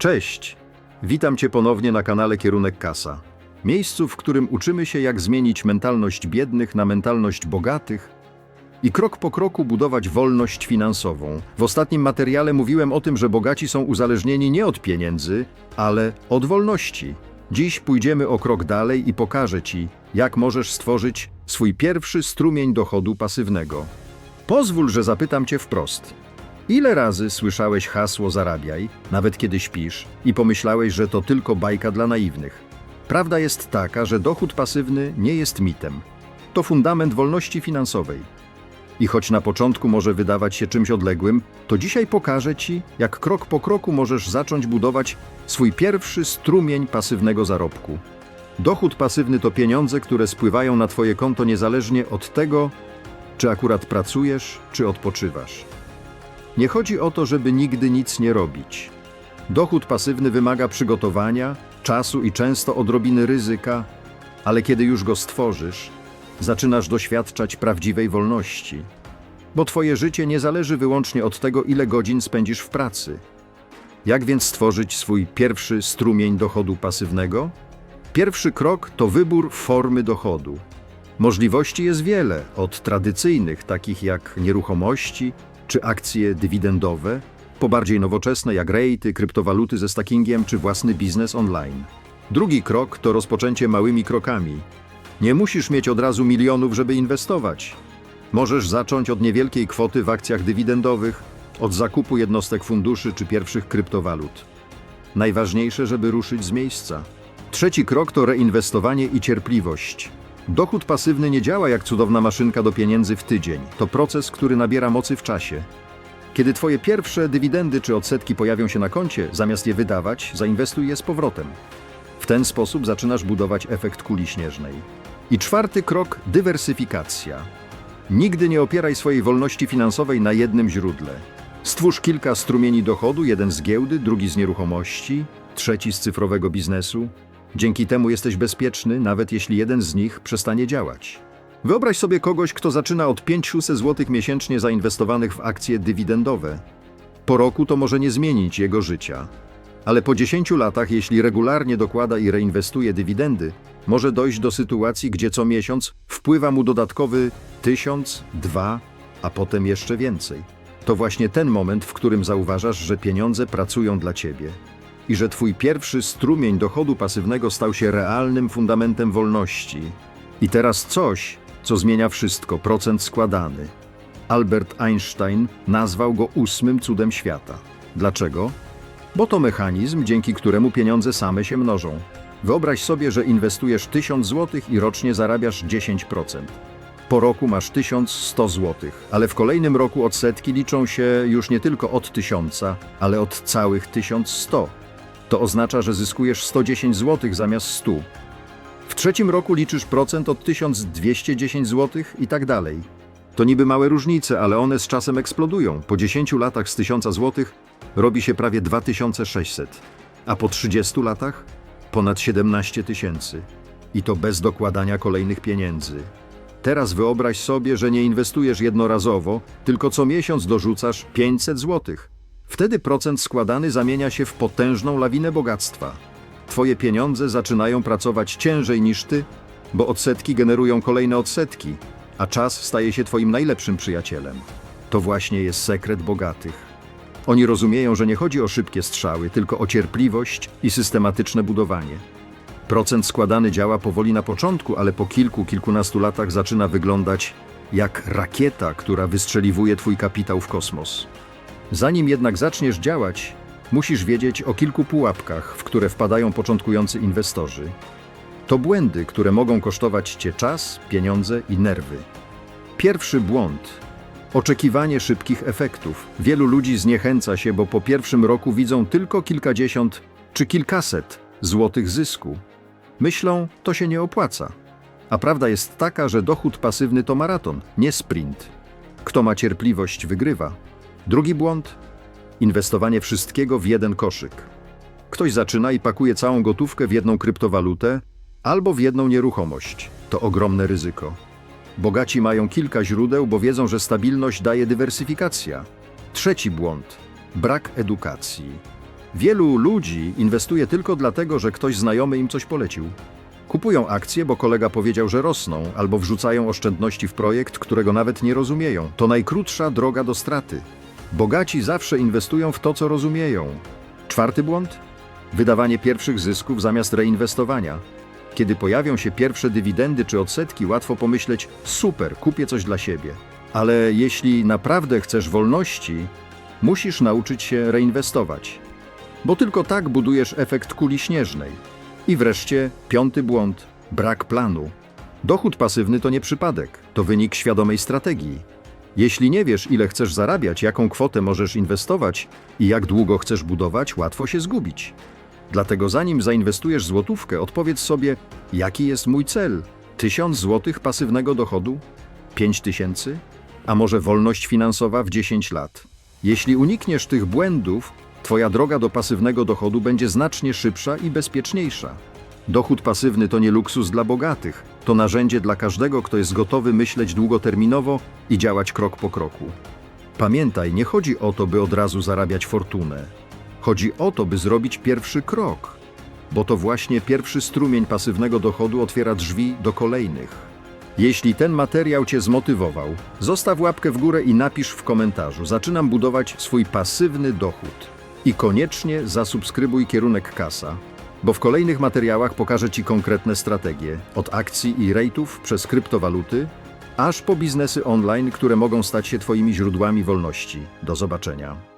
Cześć! Witam Cię ponownie na kanale Kierunek Kasa. Miejscu, w którym uczymy się, jak zmienić mentalność biednych na mentalność bogatych i krok po kroku budować wolność finansową. W ostatnim materiale mówiłem o tym, że bogaci są uzależnieni nie od pieniędzy, ale od wolności. Dziś pójdziemy o krok dalej i pokażę Ci, jak możesz stworzyć swój pierwszy strumień dochodu pasywnego. Pozwól, że zapytam Cię wprost. Ile razy słyszałeś hasło zarabiaj, nawet kiedy śpisz, i pomyślałeś, że to tylko bajka dla naiwnych? Prawda jest taka, że dochód pasywny nie jest mitem. To fundament wolności finansowej. I choć na początku może wydawać się czymś odległym, to dzisiaj pokażę Ci, jak krok po kroku możesz zacząć budować swój pierwszy strumień pasywnego zarobku. Dochód pasywny to pieniądze, które spływają na Twoje konto niezależnie od tego, czy akurat pracujesz, czy odpoczywasz. Nie chodzi o to, żeby nigdy nic nie robić. Dochód pasywny wymaga przygotowania, czasu i często odrobiny ryzyka, ale kiedy już go stworzysz, zaczynasz doświadczać prawdziwej wolności. Bo Twoje życie nie zależy wyłącznie od tego, ile godzin spędzisz w pracy. Jak więc stworzyć swój pierwszy strumień dochodu pasywnego? Pierwszy krok to wybór formy dochodu. Możliwości jest wiele, od tradycyjnych, takich jak nieruchomości czy akcje dywidendowe, po bardziej nowoczesne jak rejty, kryptowaluty ze stackingiem czy własny biznes online. Drugi krok to rozpoczęcie małymi krokami. Nie musisz mieć od razu milionów, żeby inwestować. Możesz zacząć od niewielkiej kwoty w akcjach dywidendowych, od zakupu jednostek funduszy czy pierwszych kryptowalut. Najważniejsze, żeby ruszyć z miejsca. Trzeci krok to reinwestowanie i cierpliwość. Dochód pasywny nie działa jak cudowna maszynka do pieniędzy w tydzień. To proces, który nabiera mocy w czasie. Kiedy Twoje pierwsze dywidendy czy odsetki pojawią się na koncie, zamiast je wydawać, zainwestuj je z powrotem. W ten sposób zaczynasz budować efekt kuli śnieżnej. I czwarty krok – dywersyfikacja. Nigdy nie opieraj swojej wolności finansowej na jednym źródle. Stwórz kilka strumieni dochodu, jeden z giełdy, drugi z nieruchomości, trzeci z cyfrowego biznesu. Dzięki temu jesteś bezpieczny, nawet jeśli jeden z nich przestanie działać. Wyobraź sobie kogoś, kto zaczyna od 500 zł miesięcznie zainwestowanych w akcje dywidendowe. Po roku to może nie zmienić jego życia. Ale po 10 latach, jeśli regularnie dokłada i reinwestuje dywidendy, może dojść do sytuacji, gdzie co miesiąc wpływa mu dodatkowy 1000, 2, a potem jeszcze więcej. To właśnie ten moment, w którym zauważasz, że pieniądze pracują dla ciebie i że twój pierwszy strumień dochodu pasywnego stał się realnym fundamentem wolności. I teraz coś, co zmienia wszystko, procent składany. Albert Einstein nazwał go 8. cudem świata. Dlaczego? Bo to mechanizm, dzięki któremu pieniądze same się mnożą. Wyobraź sobie, że inwestujesz 1000 zł i rocznie zarabiasz 10%. Po roku masz 1100 zł, ale w kolejnym roku odsetki liczą się już nie tylko od 1000, ale od całych 1100. To oznacza, że zyskujesz 110 zł zamiast 100. W trzecim roku liczysz procent od 1210 zł i tak dalej. To niby małe różnice, ale one z czasem eksplodują. Po 10 latach z 1000 zł robi się prawie 2600, a po 30 latach ponad 17 000. I to bez dokładania kolejnych pieniędzy. Teraz wyobraź sobie, że nie inwestujesz jednorazowo, tylko co miesiąc dorzucasz 500 zł. Wtedy procent składany zamienia się w potężną lawinę bogactwa. Twoje pieniądze zaczynają pracować ciężej niż ty, bo odsetki generują kolejne odsetki, a czas staje się twoim najlepszym przyjacielem. To właśnie jest sekret bogatych. Oni rozumieją, że nie chodzi o szybkie strzały, tylko o cierpliwość i systematyczne budowanie. Procent składany działa powoli na początku, ale po kilkunastu latach zaczyna wyglądać jak rakieta, która wystrzeliwuje twój kapitał w kosmos. Zanim jednak zaczniesz działać, musisz wiedzieć o kilku pułapkach, w które wpadają początkujący inwestorzy. To błędy, które mogą kosztować cię czas, pieniądze i nerwy. Pierwszy błąd – oczekiwanie szybkich efektów. Wielu ludzi zniechęca się, bo po pierwszym roku widzą tylko kilkadziesiąt czy kilkaset złotych zysku. Myślą, to się nie opłaca. A prawda jest taka, że dochód pasywny to maraton, nie sprint. Kto ma cierpliwość, wygrywa. Drugi błąd – inwestowanie wszystkiego w jeden koszyk. Ktoś zaczyna i pakuje całą gotówkę w jedną kryptowalutę albo w jedną nieruchomość. To ogromne ryzyko. Bogaci mają kilka źródeł, bo wiedzą, że stabilność daje dywersyfikacja. Trzeci błąd – brak edukacji. Wielu ludzi inwestuje tylko dlatego, że ktoś znajomy im coś polecił. Kupują akcje, bo kolega powiedział, że rosną, albo wrzucają oszczędności w projekt, którego nawet nie rozumieją. To najkrótsza droga do straty. Bogaci zawsze inwestują w to, co rozumieją. Czwarty błąd? Wydawanie pierwszych zysków zamiast reinwestowania. Kiedy pojawią się pierwsze dywidendy czy odsetki, łatwo pomyśleć: super, kupię coś dla siebie. Ale jeśli naprawdę chcesz wolności, musisz nauczyć się reinwestować. Bo tylko tak budujesz efekt kuli śnieżnej. I wreszcie piąty błąd: brak planu. Dochód pasywny to nie przypadek, to wynik świadomej strategii. Jeśli nie wiesz, ile chcesz zarabiać, jaką kwotę możesz inwestować i jak długo chcesz budować, łatwo się zgubić. Dlatego zanim zainwestujesz złotówkę, odpowiedz sobie, jaki jest mój cel? 1000 złotych pasywnego dochodu? 5000? A może wolność finansowa w 10 lat? Jeśli unikniesz tych błędów, twoja droga do pasywnego dochodu będzie znacznie szybsza i bezpieczniejsza. Dochód pasywny to nie luksus dla bogatych, to narzędzie dla każdego, kto jest gotowy myśleć długoterminowo i działać krok po kroku. Pamiętaj, nie chodzi o to, by od razu zarabiać fortunę. Chodzi o to, by zrobić pierwszy krok, bo to właśnie pierwszy strumień pasywnego dochodu otwiera drzwi do kolejnych. Jeśli ten materiał Cię zmotywował, zostaw łapkę w górę i napisz w komentarzu: zaczynam budować swój pasywny dochód. I koniecznie zasubskrybuj Kierunek Kasa, bo w kolejnych materiałach pokażę Ci konkretne strategie, od akcji i rejtów przez kryptowaluty, aż po biznesy online, które mogą stać się Twoimi źródłami wolności. Do zobaczenia.